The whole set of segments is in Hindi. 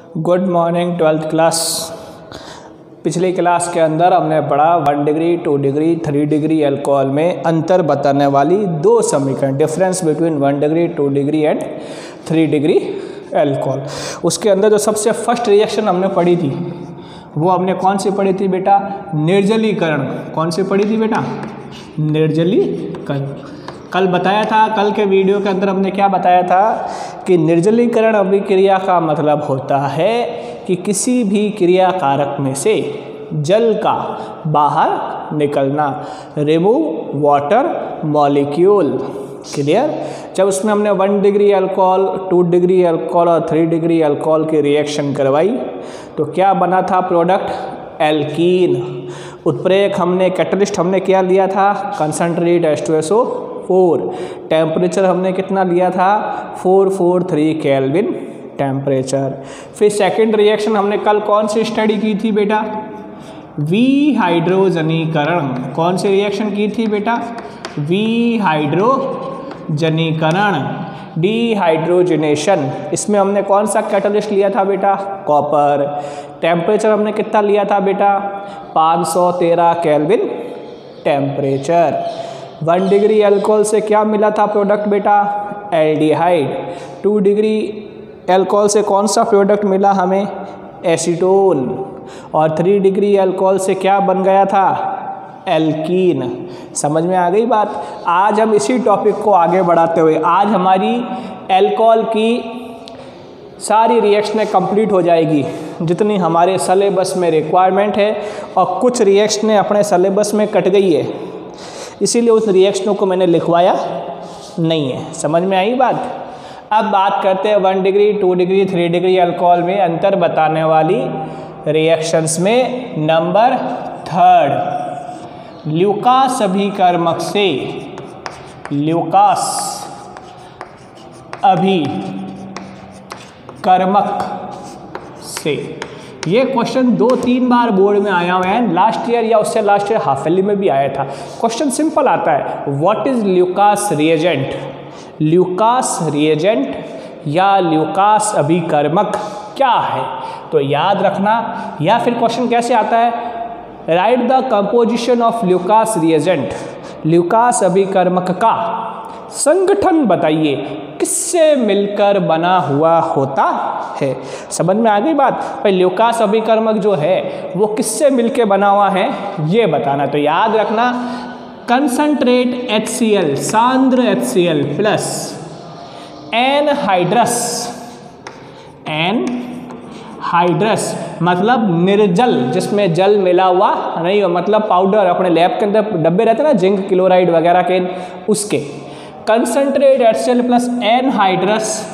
Good morning 12th class. पिछली क्लास के अंदर हमने पढ़ा 1 डिग्री 2 डिग्री 3 डिग्री अल्कोहल में अंतर बताने वाली दो समीकरण, difference between 1 degree 2 degree and 3 degree alcohol. उसके अंदर जो सबसे फर्स्ट रिएक्शन हमने पढ़ी थी वो हमने कौन सी पढ़ी थी बेटा? निर्जलीकरण। कौन सी पढ़ी थी बेटा? निर्जलीकरण। कल बताया था, कल के वीडियो के अंदर हमने क्या बताया था कि निर्जलीकरण अभिक्रिया का मतलब होता है कि किसी भी क्रिया कारक में से जल का बाहर निकलना, रिमूव वाटर मॉलिक्यूल। क्लियर? जब उसमें हमने 1 डिग्री अल्कोहल, 2 डिग्री अल्कोहल और 3 डिग्री अल्कोहल की रिएक्शन करवाई तो क्या बना था प्रोडक्ट? एल्कीन। उत्प्रेरक हमने, कैटलिस्ट हमने क्या लिया था? Concentrate H2SO4। टेम्परेचर हमने कितना लिया था? 443 केल्विन टेम्परेचर। फिर सेकंड रिएक्शन हमने कल कौन सी स्टडी की थी बेटा? विहाइड्रोजनीकरण। कौन सी रिएक्शन की थी बेटा? विहाइड्रोजनीकरण, डिहाइड्रोजनेशन। इसमें हमने कौन सा कैटलिस्ट लिया था बेटा? कॉपर। टेम्परेचर हमने कितना लिया था बेटा? 513 केल्विन टेम्परेचर। 1 डिग्री अल्कोहल से क्या मिला था प्रोडक्ट बेटा? एल्डिहाइड। 2 डिग्री अल्कोहल से कौन सा प्रोडक्ट मिला हमें? एसीटोन। और 3 डिग्री अल्कोहल से क्या बन गया था? एल्कीन। समझ में आ गई बात? आज हम इसी टॉपिक को आगे बढ़ाते हुए, आज हमारी अल्कोहल की सारी रिएक्शनें कंप्लीट हो जाएगी जितनी हमारे सिलेबस में रिक्वायरमेंट है, और कुछ रिएक्शनें अपने सिलेबस में कट गई है, इसीलिए उस रिएक्शनों को मैंने लिखवाया नहीं है। समझ में आई बात? अब बात करते हैं 1 डिग्री 2 डिग्री 3 डिग्री अल्कोहल में अंतर बताने वाली रिएक्शंस में नंबर 3, ल्यूकास अभिकर्मक से, ल्यूकास अभिकर्मक से। ये क्वेश्चन 2-3 बार बोर्ड में आया हुआ है, लास्ट ईयर या उससे लास्ट ईयर हाफ ईयरली में भी आया था। क्वेश्चन सिंपल आता है, what is Lucas reagent? Lucas reagent या ल्यूकास अभिकर्मक क्या है? तो याद रखना। या फिर क्वेश्चन कैसे आता है, write the composition of Lucas reagent. Lucas अभिकर्मक का संगठन बताइए, किससे मिलकर बना हुआ होता है? समझ में आ गई बात? भाई ल्यूकास अभिकर्मक जो है वो किससे मिलकर बना हुआ है ये बताना। तो याद रखना, concentrate HCl, सांद्र HCl plus anhydrous, anhydrous मतलब निर्जल, जिसमें जल मिला हुआ नहीं हो, मतलब पाउडर अपने लैब के अंदर डब्बे रहते हैं ना जिंक क्लोराइड वगैरह के, उसके। Concentrate HCl plus anhydrous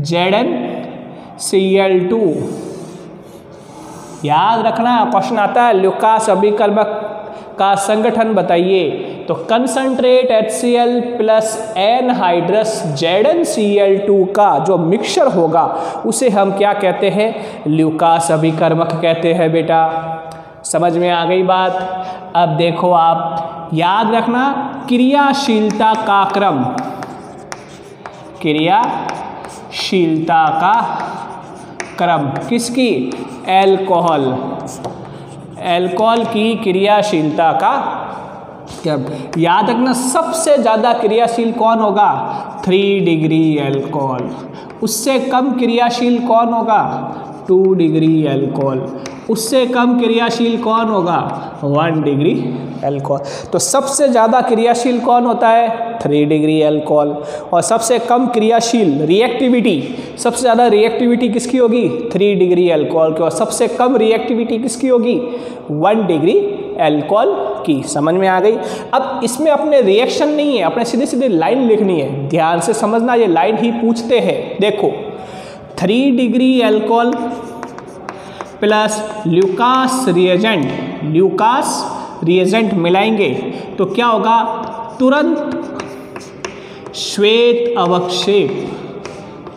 ZnCl2। याद रखना, क्वेश्चन आता है ल्यूकास अभिकर्मक का संगठन बताइए, तो concentrate HCl plus anhydrous ZnCl2 का जो मिक्सचर होगा उसे हम क्या कहते हैं? ल्यूकास अभिकर्मक कहते हैं बेटा। समझ में आ गई बात? अब देखो आप याद रखना, क्रियाशीलता का क्रम, क्रियाशीलता का क्रम किसकी? अल्कोहल। अल्कोहल की क्रियाशीलता का क्रम याद रखना। सबसे ज़्यादा क्रियाशील कौन होगा? 3 डिग्री अल्कोहल। उससे कम क्रियाशील कौन होगा? 2 डिग्री अल्कोहल। उससे कम क्रियाशील कौन होगा? 1 डिग्री अल्कोहल। तो सबसे ज़्यादा क्रियाशील कौन होता है? 3 डिग्री अल्कोहल। और सबसे कम क्रियाशील, रिएक्टिविटी, सबसे ज़्यादा रिएक्टिविटी किसकी होगी? 3 डिग्री अल्कोहल की। और सबसे कम रिएक्टिविटी किसकी होगी? 1 डिग्री अल्कोहल की। समझ में आ गई? अब इसमें अपने रिएक्शन नहीं है, अपने सीधे सीधे लाइन लिखनी है। ध्यान से समझना, ये लाइन ही पूछते हैं। देखो, 3 degree alcohol plus Lucas reagent, Lucas reagent मिलाएंगे तो क्या होगा? तुरंत श्वेत अवक्षेप,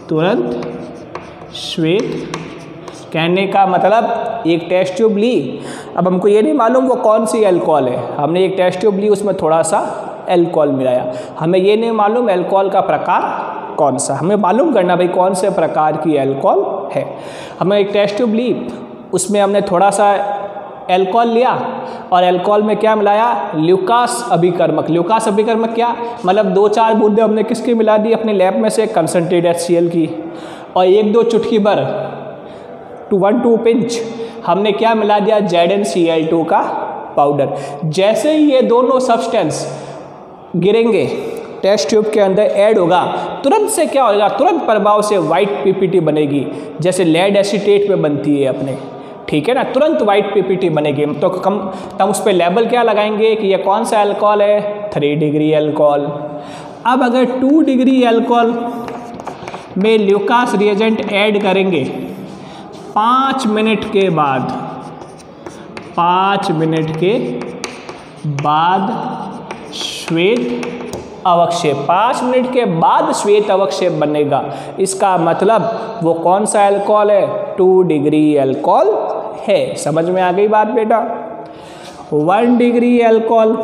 तुरंत श्वेत। कहने का मतलब एक टेस्ट ट्यूब ली, अब हमको ये नहीं मालूम वो कौन सी अल्कोहल है, हमने एक टेस्ट ट्यूब ली, उसमें थोड़ा सा अल्कोहल मिलाया, हमें ये नहीं मालूम अल्कोहल का प्रकार कौन सा, हमें मालूम करना भाई कौन से प्रकार की अल्कोहल है। हमें एक टेस्ट ट्यूब ली, उसमें हमने थोड़ा सा अल्कोहल लिया और अल्कोहल में क्या मिलाया, ल्यूकास अभिकर्मक। ल्यूकास अभिकर्मक क्या मतलब 2-4 बूंदे हमने किसकी मिला दी अपने लैब में से, कंसंट्रेटेड HCl की, और 1-2 चुटकी भर 1-2 पिंच हमने क्या मिला दिया, ZnCl2 का पाउडर। जैसे ही ये दोनों सब्सटेंस गिरेंगे टेस्ट ट्यूब के अंदर ऐड होगा, तुरंत से क्या होगा, तुरंत प्रभाव से वाइट PPT बनेगी, जैसे लेड एसीटेट में बनती है अपने, ठीक है ना, तुरंत वाइट PPT बनेगी। तो तब उस पर लेबल क्या लगाएंगे कि ये कौन सा अल्कोहल है, 3 डिग्री अल्कोहल। अब अगर 2 डिग्री अल्कोहल में ल्यूकास रिएजेंट ऐड करेंगे 5 मिनट के बाद, 5 मिनट के बाद श्वेत अवक्षेप, 5 मिनट के बाद श्वेत अवक्षेप बनेगा। इसका मतलब वो कौन सा अल्कोहल है, 2 डिग्री अल्कोहल है। समझ में आ गई बात बेटा। 1 degree alcohol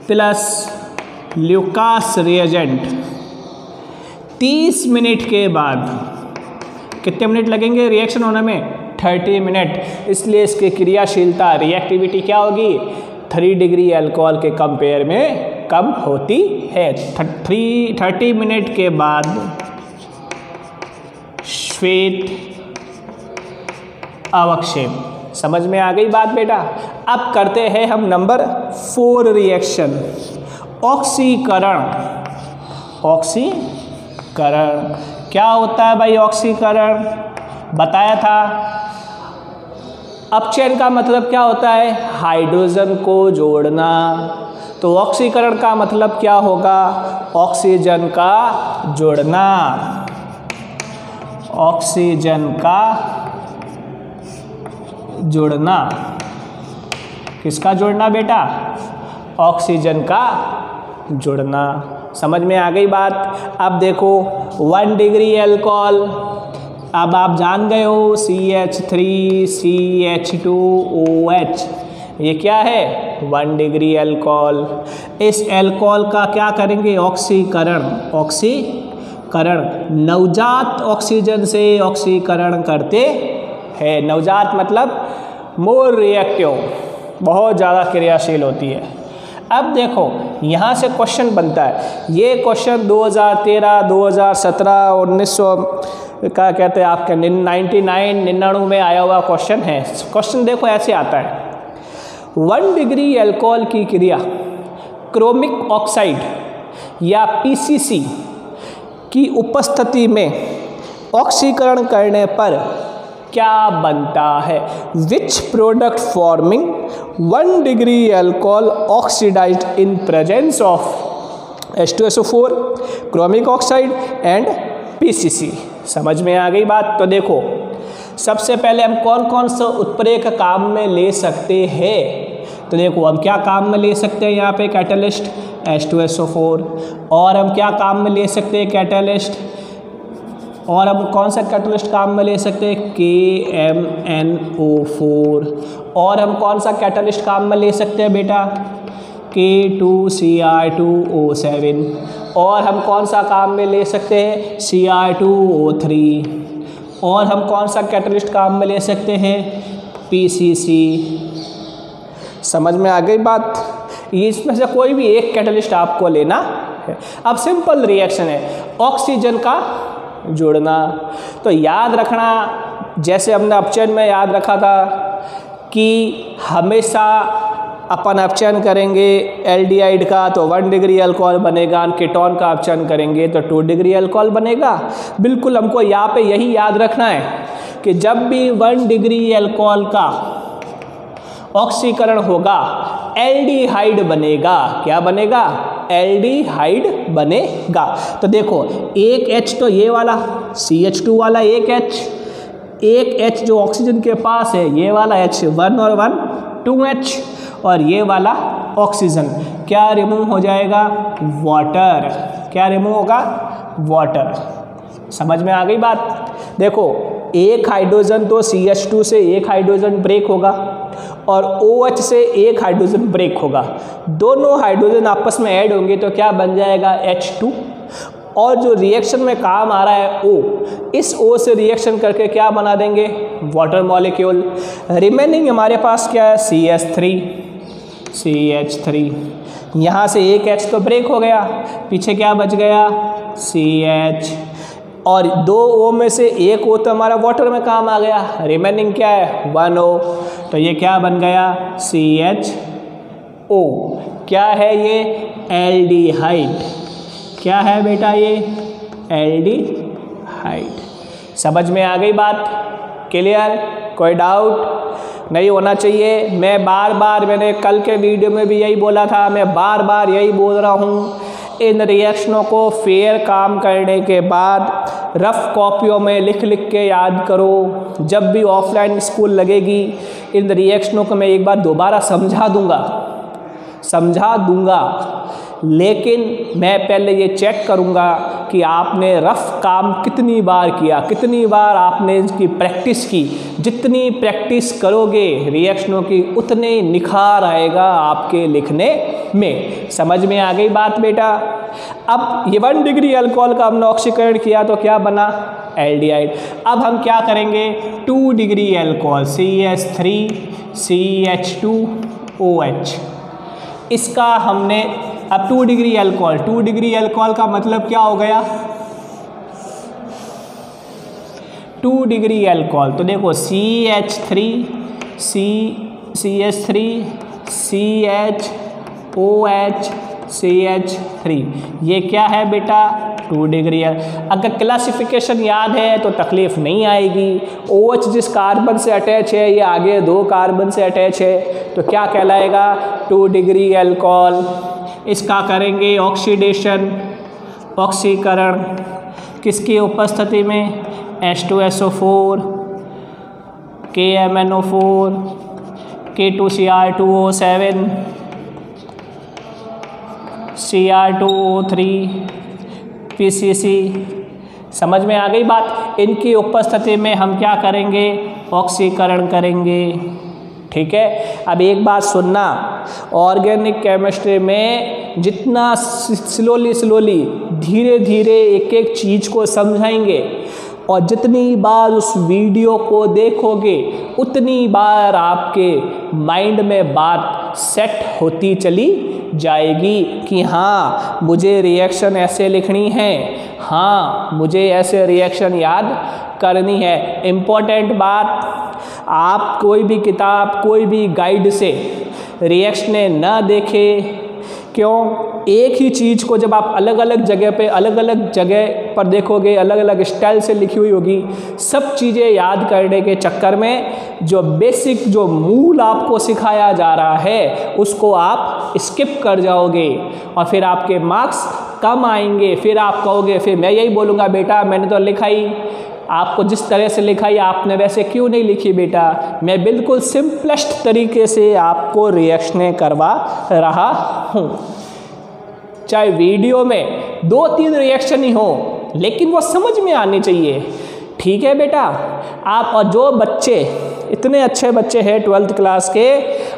plus Lucas reagent 30 minute के बाद, कितने मिनट लगेंगे रिएक्शन होने में, 30 मिनट। इसलिए इसकी क्रियाशीलता रिएक्टिविटी क्या होगी, 3 डिग्री अल्कोहल के कंपेयर में कम होती है। 30 मिनट के बाद श्वेत अवक्षेप। समझ में आ गई बात बेटा। अब करते हैं हम नंबर 4 रिएक्शन, ऑक्सीकरण। ऑक्सीकरण क्या होता है भाई, ऑक्सीकरण बताया था। अपचयन का मतलब क्या होता है, हाइड्रोजन को जोड़ना। तो ऑक्सीकरण का मतलब क्या होगा, ऑक्सीजन का जोड़ना। ऑक्सीजन का जोड़ना, किसका जोड़ना बेटा, ऑक्सीजन का जोड़ना। समझ में आ गई बात। अब देखो 1 डिग्री अल्कोहल, अब आप जान गए हो CH3CH2OH, ये क्या है, 1 डिग्री अल्कोहल। इस अल्कोहल का क्या करेंगे, ऑक्सीकरण। ऑक्सीकरण नवजात ऑक्सीजन से ऑक्सीकरण करते हैं। नवजात मतलब मोर रिएक्टिव, बहुत ज़्यादा क्रियाशील होती है। अब देखो यहाँ से क्वेश्चन बनता है, ये क्वेश्चन 2013, 2017, 1900 का कहते हैं आपके 99 में आया हुआ क्वेश्चन है। क्वेश्चन देखो ऐसे आता है, 1 डिग्री अल्कोहल की क्रिया क्रोमिक ऑक्साइड या PCC की उपस्थिति में ऑक्सीकरण करने पर क्या बनता है। Which product forming 1 degree alcohol oxidized in presence of H2SO4, chromic oxide and PCC। समझ में आ गई बात। तो देखो सबसे पहले हम कौन कौन सा उत्प्रेरक काम में ले सकते हैं। तो देखो हम क्या काम में ले सकते हैं, यहाँ पे कैटलिस्ट H2SO4, और हम क्या काम में ले सकते हैं कैटलिस्ट, और हम कौन सा कैटलिस्ट काम में ले सकते हैं KMNO4, और हम कौन सा कैटलिस्ट काम में ले सकते हैं बेटा K2Cr2O7, और हम कौन सा काम में ले सकते हैं Cr2O3, और हम कौन सा कैटलिस्ट काम में ले सकते हैं PCC। समझ में आ गई बात। इसमें से कोई भी एक कैटलिस्ट आपको लेना है। अब सिंपल रिएक्शन है, ऑक्सीजन का जोड़ना। तो याद रखना, जैसे हमने अपचयन में याद रखा था कि हमेशा अपन अपचयन करेंगे एल्डिहाइड का तो 1 डिग्री अल्कोहल बनेगा, कीटोन का अपचयन करेंगे तो 2 डिग्री अल्कोहल बनेगा। बिल्कुल हमको यहाँ पे यही याद रखना है कि जब भी 1 डिग्री अल्कोहल का ऑक्सीकरण होगा एल्डिहाइड बनेगा। क्या बनेगा, एल्डिहाइड बनेगा। तो देखो एक H तो ये वाला CH2 वाला एक H जो ऑक्सीजन के पास है ये वाला H, 1 और 1 2H, और ये वाला ऑक्सीजन क्या रिमूव हो जाएगा, वाटर। क्या रिमूव होगा, वाटर। समझ में आ गई बात। देखो एक हाइड्रोजन तो CH2 से एक हाइड्रोजन ब्रेक होगा और OH से एक हाइड्रोजन ब्रेक होगा। दोनों हाइड्रोजन आपस में ऐड होंगे तो क्या बन जाएगा, H2, और जो रिएक्शन में काम आ रहा है O, इस O से रिएक्शन करके क्या बना देंगे, वाटर मॉलिक्यूल। रिमेनिंग हमारे पास क्या है, CH3, यहाँ से एक H तो ब्रेक हो गया, पीछे क्या बच गया, CH, और 2 O में से एक O तो हमारा वाटर में काम आ गया, रिमेनिंग क्या है, 1 O, तो ये क्या बन गया, CHO। क्या है ये, एल्डिहाइड। क्या है बेटा ये, एल्डिहाइड। समझ में आ गई बात, क्लियर, कोई डाउट नहीं होना चाहिए। मैं बार बार, मैंने कल के वीडियो में भी यही बोला था, मैं बार बार यही बोल रहा हूँ, इन रिएक्शनों को फेयर काम करने के बाद रफ कॉपियों में लिख लिख के याद करो। जब भी ऑफलाइन स्कूल लगेगी इन रिएक्शनों को मैं एक बार दोबारा समझा दूंगा, लेकिन मैं पहले ये चेक करूंगा कि आपने रफ काम कितनी बार किया, कितनी बार आपने इसकी प्रैक्टिस की। जितनी प्रैक्टिस करोगे रिएक्शनों की उतने निखार आएगा आपके लिखने में। समझ में आ गई बात बेटा। अब ये 1 डिग्री अल्कोहल का हमने ऑक्सीकरण किया तो क्या बना, एल्डिहाइड। अब हम क्या करेंगे, 2 डिग्री अल्कोहल CH3CH2OH, इसका हमने अब 2 डिग्री अल्कोहल का मतलब क्या हो गया, 2 डिग्री अल्कोहल, तो देखो CH3CH2OH ये क्या है बेटा, 2 डिग्री। अगर क्लासिफिकेशन याद है तो तकलीफ नहीं आएगी। OH जिस कार्बन से अटैच है ये आगे 2 कार्बन से अटैच है, तो क्या कहलाएगा, 2 डिग्री अल्कोहल। इसका करेंगे ऑक्सीडेशन, ऑक्सीकरण, किसकी उपस्थिति में, H2SO4, KMNO4, K2Cr2O7, Cr2O3, PCC। समझ में आ गई बात। इनकी उपस्थिति में हम क्या करेंगे, ऑक्सीकरण करेंगे। ठीक है, अब एक बात सुनना, ऑर्गेनिक केमिस्ट्री में जितना स्लोली धीरे धीरे एक एक चीज़ को समझाएंगे और जितनी बार उस वीडियो को देखोगे उतनी बार आपके माइंड में बात सेट होती चली जाएगी कि हाँ मुझे रिएक्शन ऐसे लिखनी है, हाँ मुझे ऐसे रिएक्शन याद करनी है। इम्पोर्टेंट बात, आप कोई भी किताब, कोई भी गाइड से रिएक्शनें ना देखें। क्यों, एक ही चीज़ को जब आप अलग अलग जगह पर देखोगे, अलग अलग स्टाइल से लिखी हुई होगी, सब चीज़ें याद करने के चक्कर में जो बेसिक, जो मूल आपको सिखाया जा रहा है उसको आप स्किप कर जाओगे और फिर आपके मार्क्स कम आएंगे। फिर आप कहोगे, फिर मैं यही बोलूँगा, बेटा मैंने तो लिखा ही, आपको जिस तरह से लिखा ही आपने वैसे क्यों नहीं लिखी बेटा। मैं बिल्कुल सिंपलेस्ट तरीके से आपको रिएक्शनें करवा रहा हूँ। चाहे वीडियो में 2-3 रिएक्शन ही हो लेकिन वो समझ में आनी चाहिए। ठीक है बेटा। आप, और जो बच्चे, इतने अच्छे बच्चे हैं 12th क्लास के,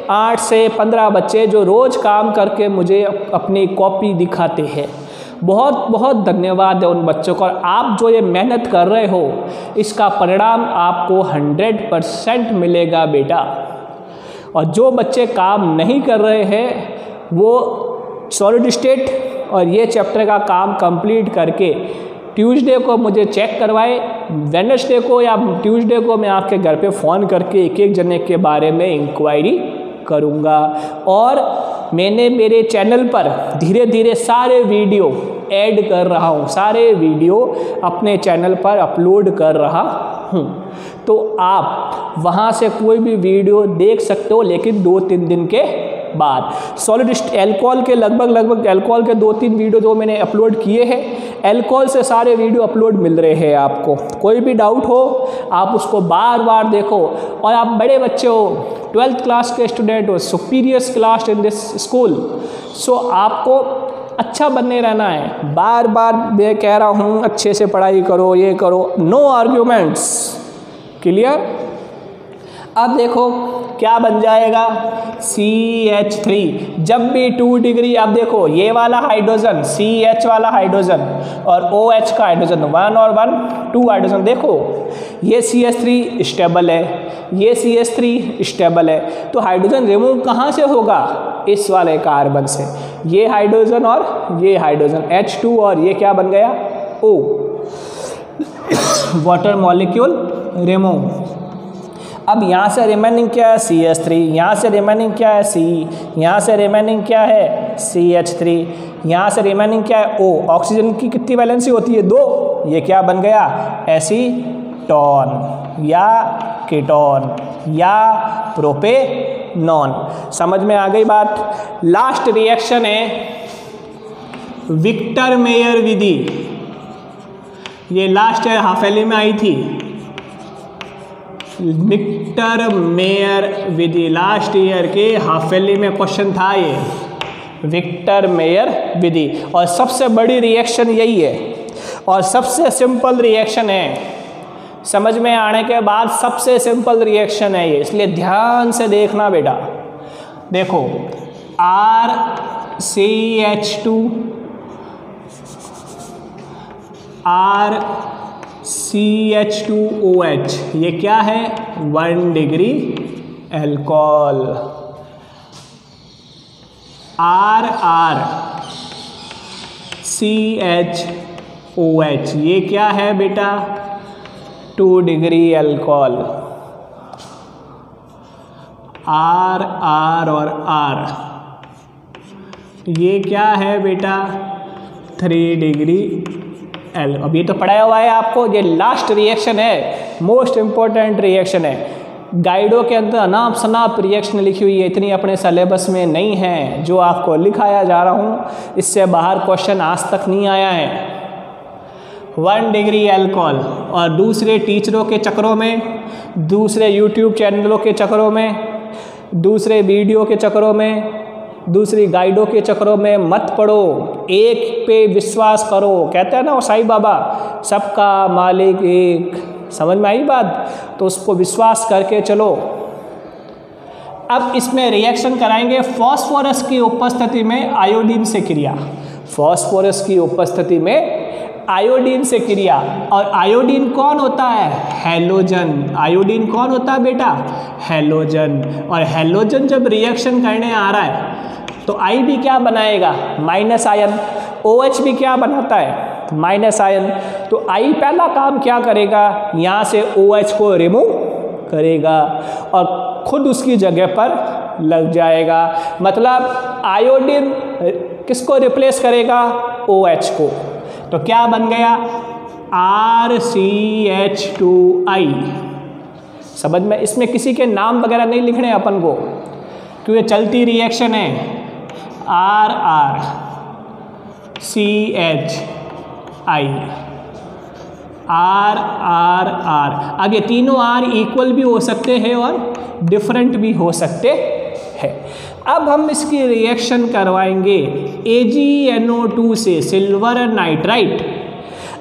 8 से 15 बच्चे जो रोज़ काम करके मुझे अपनी कॉपी दिखाते हैं, बहुत बहुत धन्यवाद है उन बच्चों को। और आप जो ये मेहनत कर रहे हो इसका परिणाम आपको 100% मिलेगा बेटा। और जो बच्चे काम नहीं कर रहे हैं वो सॉलिड स्टेट और ये चैप्टर का काम कंप्लीट करके ट्यूसडे को मुझे चेक करवाए, वेडनेसडे को या ट्यूसडे को मैं आपके घर पे फ़ोन करके एक एक जने के बारे में इंक्वायरी करूँगा। और मैंने मेरे चैनल पर धीरे धीरे सारे वीडियो ऐड कर रहा हूँ, सारे वीडियो अपने चैनल पर अपलोड कर रहा हूँ, तो आप वहाँ से कोई भी वीडियो देख सकते हो, लेकिन 2-3 दिन के बाद। सॉलिड एल्कोहल के लगभग एल्कोहल के 2-3 वीडियो जो मैंने अपलोड किए हैं, एल्कोहल से सारे वीडियो अपलोड मिल रहे हैं आपको। कोई भी डाउट हो आप उसको बार बार देखो। और आप बड़े बच्चे हो, 12th क्लास के स्टूडेंट हो, superior class in this school, so आपको अच्छा बनने रहना है। बार बार मैं कह रहा हूँ अच्छे से पढ़ाई करो, ये करो, नो आर्ग्यूमेंट्स, क्लियर। अब देखो क्या बन जाएगा CH3। जब भी 2 डिग्री, अब देखो ये वाला हाइड्रोजन CH वाला हाइड्रोजन और OH का हाइड्रोजन 1 और 1 2 हाइड्रोजन, देखो ये CH3 स्टेबल है, ये CH3 स्टेबल है, तो हाइड्रोजन रिमूव कहाँ से होगा, इस वाले कार्बन से। ये हाइड्रोजन और ये हाइड्रोजन H2 और ये क्या बन गया O, वाटर मॉलिक्यूल रिमूव। अब यहाँ से रिमेनिंग क्या है CH3, यहाँ से रिमेनिंग क्या है C, यहाँ से रिमेनिंग क्या है CH3, यहाँ से रिमेनिंग क्या है O। ऑक्सीजन की कितनी वैलेंसी होती है 2, ये क्या बन गया एसीटोन या कीटोन या प्रोपेनॉन। समझ में आ गई बात। लास्ट रिएक्शन है विक्टर मेयर विधि, ये लास्ट ईयर हाफेली में आई थी, विक्टर मेयर विधि लास्ट ईयर के हाफेली में क्वेश्चन था ये, विक्टर मेयर विधि। और सबसे बड़ी रिएक्शन यही है और सबसे सिंपल रिएक्शन है, समझ में आने के बाद सबसे सिंपल रिएक्शन है ये, इसलिए ध्यान से देखना बेटा। देखो RCH2 RCH2OH, ये क्या है 1 डिग्री एल्कोहल। RCHOH, ये क्या है बेटा 2 डिग्री एल्कोहल। R और R, ये क्या है बेटा 3 डिग्री एल। अब ये तो पढ़ाया हुआ है आपको, ये लास्ट रिएक्शन है, मोस्ट इम्पोर्टेंट रिएक्शन है। गाइडों के अंदर अनाप शनाप रिएक्शन लिखी हुई है, इतनी अपने सिलेबस में नहीं है। जो आपको लिखाया जा रहा हूँ इससे बाहर क्वेश्चन आज तक नहीं आया है। 1 डिग्री एल्कोहल और दूसरे टीचरों के चक्करों में, दूसरे यूट्यूब चैनलों के चक्करों में, दूसरे वीडियो के चक्करों में, दूसरी गाइडों के चक्करों में मत पड़ो, एक पे विश्वास करो। कहते हैं ना वो साईं बाबा, सबका मालिक एक। समझ में आई बात, तो उसको विश्वास करके चलो। अब इसमें रिएक्शन कराएंगे फॉस्फोरस की उपस्थिति में आयोडीन से क्रिया, फॉस्फोरस की उपस्थिति में आयोडीन से क्रिया। और आयोडीन कौन होता है हैलोजन। आयोडीन कौन होता है बेटा हैलोजन। और हैलोजन जब रिएक्शन करने आ रहा है तो I भी क्या बनाएगा माइनस आयन, OH भी क्या बनाता है माइनस आयन। तो I पहला काम क्या करेगा, यहाँ से OH को रिमूव करेगा और खुद उसकी जगह पर लग जाएगा। मतलब आयोडीन किसको रिप्लेस करेगा OH को। तो क्या बन गया RCH2I। समझ में, इसमें किसी के नाम वगैरह नहीं लिखने अपन को, क्योंकि चलती रिएक्शन है। RCHI RR। आगे तीनों R इक्वल भी हो सकते हैं और डिफरेंट भी हो सकते हैं। अब हम इसकी रिएक्शन करवाएंगे AgNO2 से सिल्वर नाइट्राइट।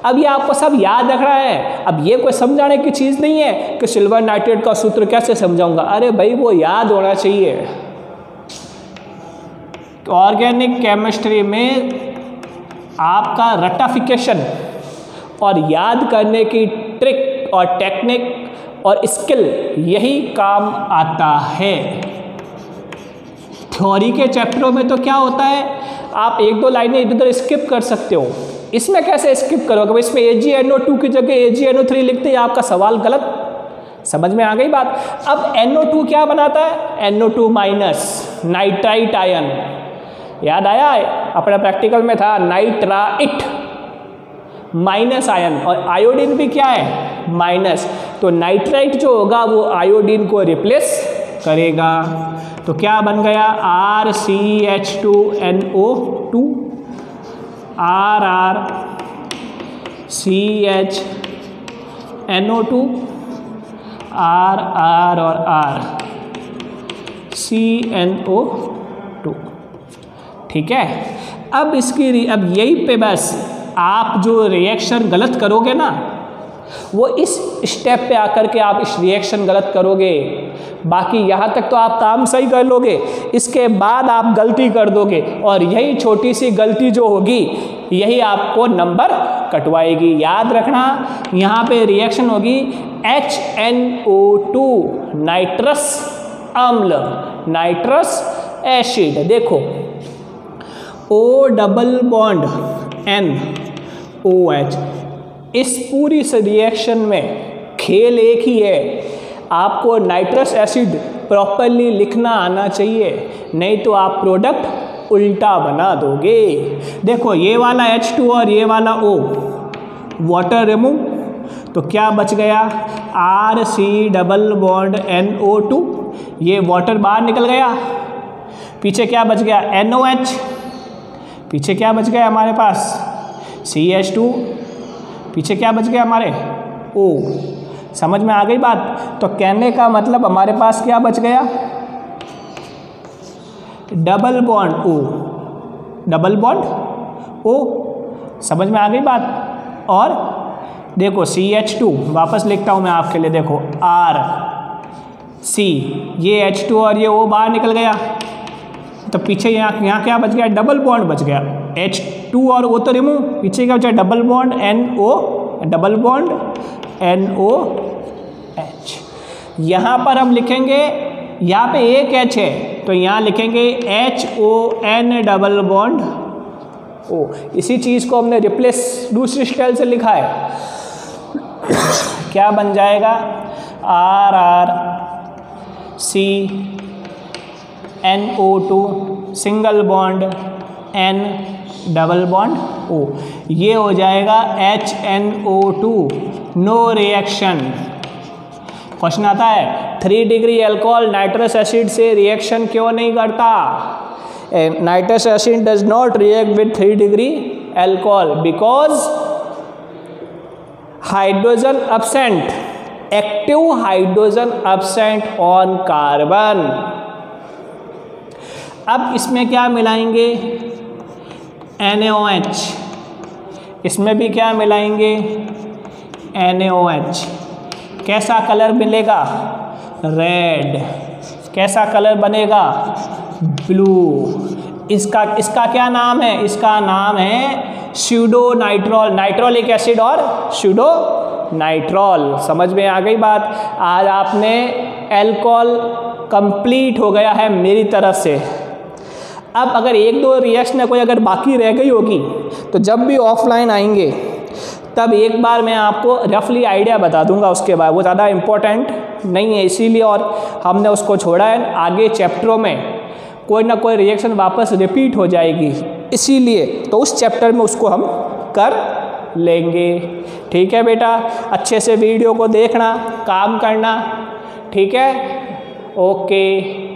अब ये आपको सब याद रखना है। अब ये कोई समझाने की चीज़ नहीं है कि सिल्वर नाइट्रेट का सूत्र कैसे समझाऊंगा। अरे भाई वो याद होना चाहिए। ऑर्गेनिक केमिस्ट्री में आपका रटाफिकेशन और याद करने की ट्रिक और टेक्निक और स्किल यही काम आता है। थ्योरी के चैप्टरों में तो क्या होता है, आप 1-2 लाइनें इधर उधर स्किप कर सकते हो। इसमें कैसे स्किप करोगे, इसमें AgNO2 की जगह AgNO3 लिखते हैं, आपका सवाल गलत। समझ में आ गई बात। अब NO2 क्या बनाता है NO2 माइनस नाइट्राइट आयन। याद आया है अपना प्रैक्टिकल में था नाइट्राइट माइनस आयन, और आयोडीन भी क्या है माइनस। तो नाइट्राइट जो होगा वो आयोडीन को रिप्लेस करेगा। तो क्या बन गया RCH2NO2 RRCHNO2 RR और R CNO2। ठीक है। अब इसकी अब यही पे बस आप जो रिएक्शन गलत करोगे ना वो इस स्टेप पे आकर के आप इस रिएक्शन गलत करोगे। बाकी यहाँ तक तो आप काम सही कर लोगे, इसके बाद आप गलती कर दोगे और यही छोटी सी गलती जो होगी यही आपको नंबर कटवाएगी। याद रखना, यहाँ पे रिएक्शन होगी HNO2 नाइट्रस अम्ल, नाइट्रस एसिड। देखो O डबल बॉन्ड NOH, इस पूरी से रिएक्शन में खेल एक ही है, आपको नाइट्रस एसिड प्रॉपरली लिखना आना चाहिए, नहीं तो आप प्रोडक्ट उल्टा बना दोगे। देखो ये वाला H2 और ये वाला O, वाटर रिमूव, तो क्या बच गया RC डबल बॉन्ड NO2, ये वाटर बाहर निकल गया, पीछे क्या बच गया NOH, पीछे क्या बच गया हमारे पास CH2, पीछे क्या बच गया हमारे O। समझ में आ गई बात? तो कहने का मतलब हमारे पास क्या बच गया, double bond O, double bond O। समझ में आ गई बात? और देखो CH2 वापस लिखता हूँ मैं आपके लिए, देखो RC, ये H2 और ये O बाहर निकल गया, तो पीछे यहाँ क्या बच गया, डबल बॉन्ड बच गया, H2 और O तो रिमूव, पीछे क्या बचा, double bond NO, double bond NOH। यहाँ पर हम लिखेंगे, यहाँ पे एक H है तो यहाँ लिखेंगे HON डबल बॉन्ड O। इसी चीज़ को हमने रिप्लेस दूसरी स्टाइल से लिखा है, क्या बन जाएगा RRC NO2 single bond N double bond O, ये हो जाएगा HNO2 नो रिएक्शन। क्वेश्चन आता है 3 डिग्री अल्कोहल नाइट्रस एसिड से रिएक्शन क्यों नहीं करता? Nitrous acid does not react with 3 degree alcohol because hydrogen absent, active hydrogen absent on carbon. अब इसमें क्या मिलाएंगे NaOH, इसमें भी क्या मिलाएंगे NaOH। कैसा कलर मिलेगा, रेड। कैसा कलर बनेगा, ब्लू। इसका क्या नाम है, इसका नाम है स्यूडो नाइट्रॉल, नाइट्रोलिक एसिड और स्यूडो नाइट्रॉल। समझ में आ गई बात? आज आपने अल्कोहल कंप्लीट हो गया है मेरी तरफ से। अब अगर एक दो रिएक्शन कोई अगर बाकी रह गई होगी तो जब भी ऑफलाइन आएंगे तब एक बार मैं आपको रफली आइडिया बता दूंगा, उसके बाद वो ज़्यादा इम्पोर्टेंट नहीं है इसीलिए और हमने उसको छोड़ा है। आगे चैप्टरों में कोई ना कोई रिएक्शन वापस रिपीट हो जाएगी, इसीलिए तो उस चैप्टर में उसको हम कर लेंगे। ठीक है बेटा, अच्छे से वीडियो को देखना, काम करना, ठीक है, ओके।